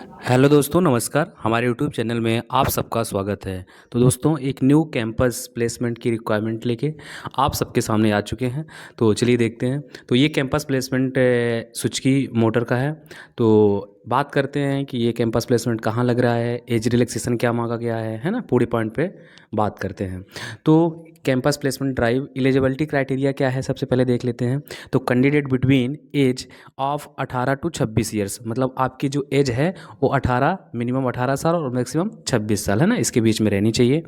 Hello दोस्तों, नमस्कार। हमारे यूट्यूब चैनल में आप सबका स्वागत है। तो दोस्तों, एक न्यू कैंपस प्लेसमेंट की रिक्वायरमेंट लेके आप सबके सामने आ चुके हैं। तो चलिए देखते हैं। तो ये कैंपस प्लेसमेंट सुजुकी मोटर का है। तो बात करते हैं कि ये कैंपस प्लेसमेंट कहाँ लग रहा है, एज रिलैक्सेशन क्या मांगा गया है ना, पूरे पॉइंट पे बात करते हैं। तो campus placement drive eligibility criteria क्या है, सबसे पहले देख लेते हैं। तो candidate between age of 18 to 26 years, मतलब आपकी जो एज है वो 18, मिनिमम 18 साल और मैक्सिमम 26 साल है ना, इसके बीच में रहनी चाहिए।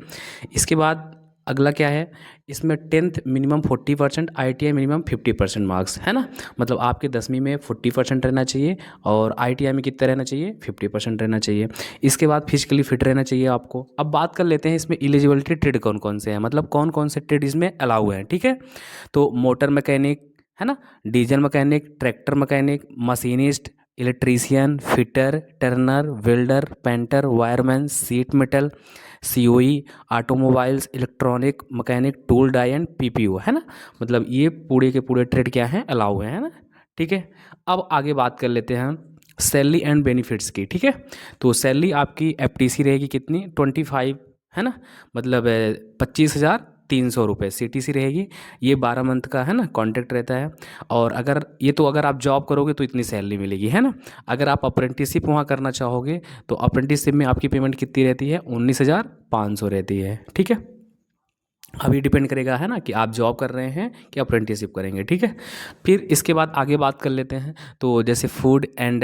इसके बाद अगला क्या है, इसमें 10th minimum 40%, ITI minimum 50% marks है ना। मतलब आपके 10वीं में 40% रहना चाहिए और ITI में कितना रहना चाहिए, 50% रहना चाहिए। इसके बाद फिजिकली फिट रहना चाहिए आपको। अब बात कर लेते हैं इसमें एलिजिबिलिटी ट्रेड कौन कौन से हैं, मतलब कौन कौन से ट्रेड इसमें अलाउ हैं, ठीक है। तो मोटर मैकेनिक है ना, diesel mechanic, tractor mechanic, machinist, electrician, fitter, turner, welder, painter, wireman, sheet metal, COE, automobiles, electronic, mechanic, tool die and PPO है ना। मतलब ये पूरे के पूरे ट्रेड क्या हैं, अलाउ हैं, है ना। ठीक है। अब आगे बात कर लेते हैं सैलरी एंड बेनिफिट्स की, ठीक है। तो सैलरी आपकी FTC रहेगी कितनी, 25 है ना, मतलब 25,300 रुपये CTC रहेगी। ये 12 मंथ का है ना कॉन्ट्रैक्ट रहता है। और अगर आप जॉब करोगे तो इतनी सैलरी मिलेगी है ना। अगर आप अप्रेंटिसशिप वहाँ करना चाहोगे तो अप्रेंटिसशिप में आपकी पेमेंट कितनी रहती है, 19,500 रहती है, ठीक है। अभी डिपेंड करेगा है ना कि आप जॉब कर रहे हैं कि अप्रेंटिसशिप करेंगे, ठीक है। फिर इसके बाद आगे बात कर लेते हैं। तो जैसे फूड एंड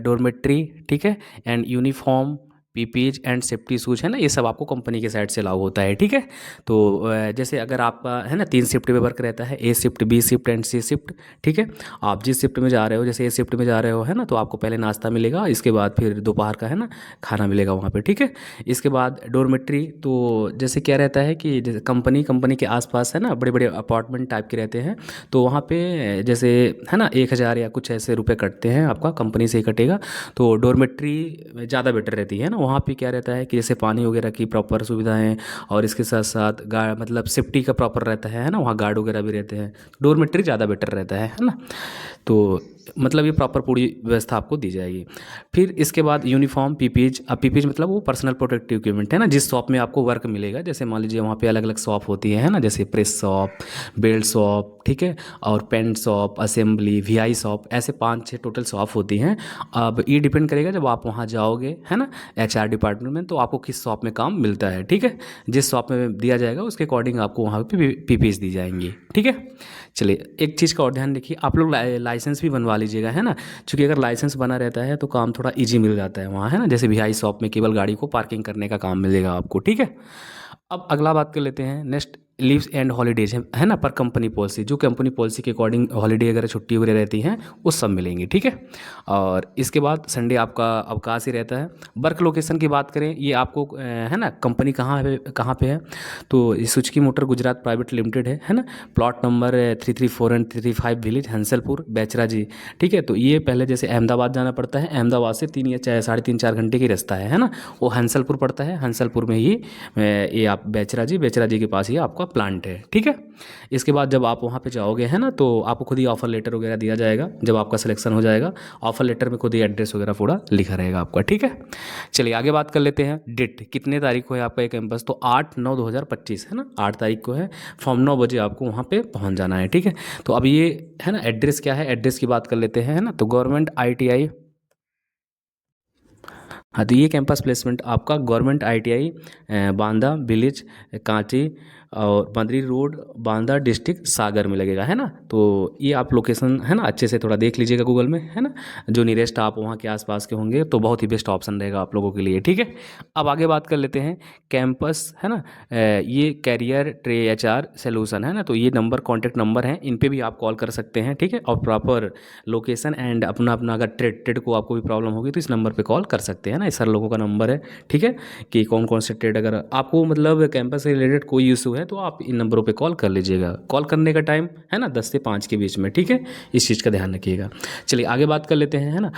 डोरमेट्री, ठीक है, and uniform, PPEs and safety shoes है ना, ये सब आपको कंपनी के साइड से लागू होता है, ठीक है। तो जैसे अगर आपका है ना 3 शिफ्ट में वर्क रहता है, A shift, B shift and C shift, ठीक है। आप जिस शिफ्ट में जा रहे हो, जैसे A शिफ्ट में जा रहे हो है ना, तो आपको पहले नाश्ता मिलेगा, इसके बाद फिर दोपहर का है ना खाना मिलेगा वहाँ पे, ठीक है। इसके बाद डोरमेट्री, तो जैसे क्या रहता है कि जैसे कंपनी के आसपास है ना बड़े बड़े अपार्टमेंट टाइप के रहते हैं। तो वहाँ पे जैसे है ना 1,000 या कुछ ऐसे रुपए कटते हैं, आपका कंपनी से ही कटेगा। तो डोरमेट्री ज़्यादा बेटर रहती है ना। वहाँ पे क्या रहता है कि जैसे पानी वगैरह की प्रॉपर सुविधाएं, और इसके साथ साथ मतलब सेफ्टी का प्रॉपर रहता है ना, वहाँ गार्ड वगैरह भी रहते हैं। डोरमेट्री ज़्यादा बेटर रहता है ना। तो मतलब ये प्रॉपर पूरी व्यवस्था आपको दी जाएगी। फिर इसके बाद यूनिफॉर्म, PPEs। अब PPEs मतलब वो पर्सनल प्रोटेक्टिव इक्विपमेंट है ना, जिस शॉप में आपको वर्क मिलेगा। जैसे मान लीजिए वहाँ पे अलग अलग शॉप होती है ना, जैसे प्रेस शॉप, बेल्ट शॉप, ठीक है, और paint shop, assembly, VI shop, ऐसे 5-6 टोटल शॉप होती हैं। अब ये डिपेंड करेगा जब आप वहाँ जाओगे है ना HR डिपार्टमेंट में, तो आपको किस शॉप में काम मिलता है, ठीक है। जिस शॉप में दिया जाएगा उसके अकॉर्डिंग आपको वहाँ पे PPEs दी जाएंगी, ठीक है। चलिए, एक चीज़ का और ध्यान रखिए, आप लोग लाइसेंस भी बनवा लीजिएगा है ना। क्योंकि अगर लाइसेंस बना रहता है तो काम थोड़ा इजी मिल जाता है वहाँ है ना। जैसे VI शॉप में केवल गाड़ी को पार्किंग करने का काम मिलेगा आपको, ठीक है। अब अगला बात कर लेते हैं, नेक्स्ट लीव्स एंड हॉलीडेज है ना, पर कंपनी पॉलिसी, जो कंपनी पॉलिसी के अकॉर्डिंग हॉलीडे अगर छुट्टी वगैरह रहती हैं वो सब मिलेंगी, ठीक है। और इसके बाद संडे आपका अवकाश ही रहता है। वर्क लोकेशन की बात करें, ये आपको है ना कंपनी कहाँ पे है। तो ये Suzuki motor Gujarat private limited है ना। Plot number 334 and 335 village, Hansalpur, Becharaji, ठीक है। तो ये पहले जैसे अहमदाबाद जाना पड़ता है, अहमदाबाद से 3 या 3.5 घंटे की रास्ता है ना। वो हंसलपुर पड़ता है, हंसलपुर में ही ये आप बेचरा जी के पास ही आपका प्लांट है, ठीक है। इसके बाद जब आप वहाँ पे जाओगे है ना, तो आपको खुद ही ऑफर लेटर वगैरह दिया जाएगा। जब आपका सिलेक्शन हो जाएगा, ऑफर लेटर में खुद ही एड्रेस वगैरह पूरा लिखा रहेगा आपका, ठीक है। चलिए आगे बात कर लेते हैं, डेट कितने तारीख को है आपका ये कैंपस। तो 8/9/2025 है ना, 8 तारीख को है। फॉर्म 9 बजे आपको वहाँ पे पहुँच जाना है, ठीक है। तो अब ये है ना एड्रेस क्या है, एड्रेस की बात कर लेते हैं है ना। तो गवर्नमेंट ITI, हाँ, तो ये कैंपस प्लेसमेंट आपका government ITI Banda village, Kanchi और बद्री रोड, बांदा डिस्ट्रिक्ट, सागर में लगेगा है ना। तो ये आप लोकेशन है ना अच्छे से थोड़ा देख लीजिएगा गूगल में है ना, जो नियरेस्ट आप वहाँ के आसपास के होंगे तो बहुत ही बेस्ट ऑप्शन रहेगा आप लोगों के लिए, ठीक है। अब आगे बात कर लेते हैं कैंपस है ना, ये कैरियर ट्रे HR सोल्यूशन है ना। तो ये नंबर कॉन्टैक्ट नंबर हैं, इन पे भी आप कॉल कर सकते हैं, ठीक है। और प्रॉपर लोकेशन एंड अपना अपना अगर ट्रेड को आपको भी प्रॉब्लम होगी तो इस नंबर पे कॉल कर सकते हैं ना। इस सर लोगों का नंबर है, ठीक है, कि कौन कौन से ट्रेड अगर आपको मतलब कैंपस से रिलेटेड कोई इशू है हैं तो आप इन नंबरों पे कॉल कर लीजिएगा। कॉल करने का टाइम है ना 10 से 5 के बीच में, ठीक है, इस चीज़ का ध्यान रखिएगा। चलिए आगे बात कर लेते हैं, है ना।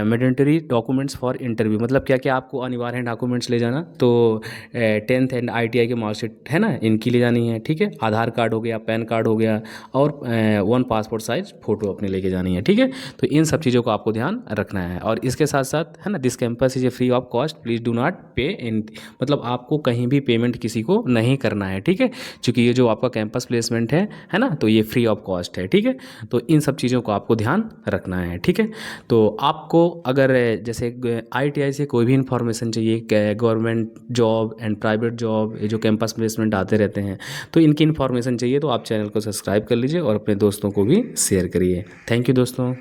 मैंडेटरी डॉक्यूमेंट्स फॉर इंटरव्यू, मतलब क्या क्या आपको अनिवार्य है डॉक्यूमेंट्स ले जाना, तो 10th एंड ITI की मार्कशीट है ना, इनकी ले जानी है, ठीक है। आधार कार्ड हो गया, पैन कार्ड हो गया, और 1 पासपोर्ट साइज फ़ोटो अपने लेके जानी है, ठीक है। तो इन सब चीज़ों को आपको ध्यान रखना है। और इसके साथ साथ है ना, this campus is a free of cost, please do not पे इन, मतलब आपको कहीं भी पेमेंट किसी को नहीं करना है, ठीक है। क्योंकि ये जो आपका कैंपस प्लेसमेंट है ना, तो ये फ्री ऑफ कॉस्ट है, ठीक है। तो इन सब चीज़ों को आपको ध्यान रखना है, ठीक है। तो आपको अगर जैसे ITI से कोई भी इंफॉर्मेशन चाहिए, government job and private job, ये जो कैंपस प्लेसमेंट आते रहते हैं, तो इनकी इन्फॉर्मेशन चाहिए तो आप चैनल को सब्सक्राइब कर लीजिए और अपने दोस्तों को भी शेयर करिए। थैंक यू दोस्तों।